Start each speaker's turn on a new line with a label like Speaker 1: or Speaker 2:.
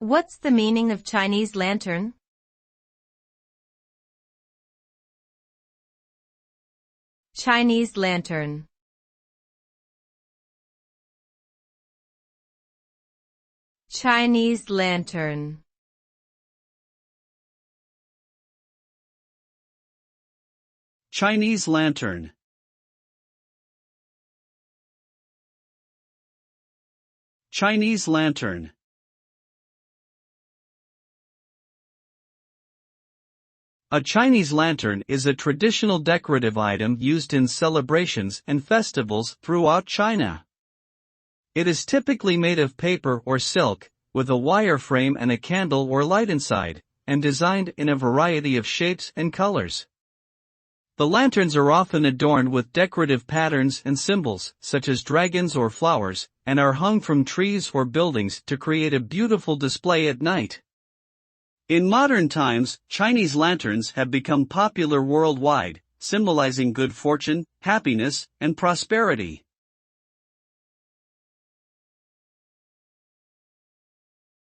Speaker 1: What's the meaning of Chinese lantern? Chinese lantern. Chinese lantern.
Speaker 2: Chinese lantern. Chinese lantern. A Chinese lantern is a traditional decorative item used in celebrations and festivals throughout China. It is typically made of paper or silk, with a wire frame and a candle or light inside, and designed in a variety of shapes and colors. The lanterns are often adorned with decorative patterns and symbols, such as dragons or flowers, and are hung from trees or buildings to create a beautiful display at night. In modern times, Chinese lanterns have become popular worldwide, symbolizing good fortune, happiness, and prosperity.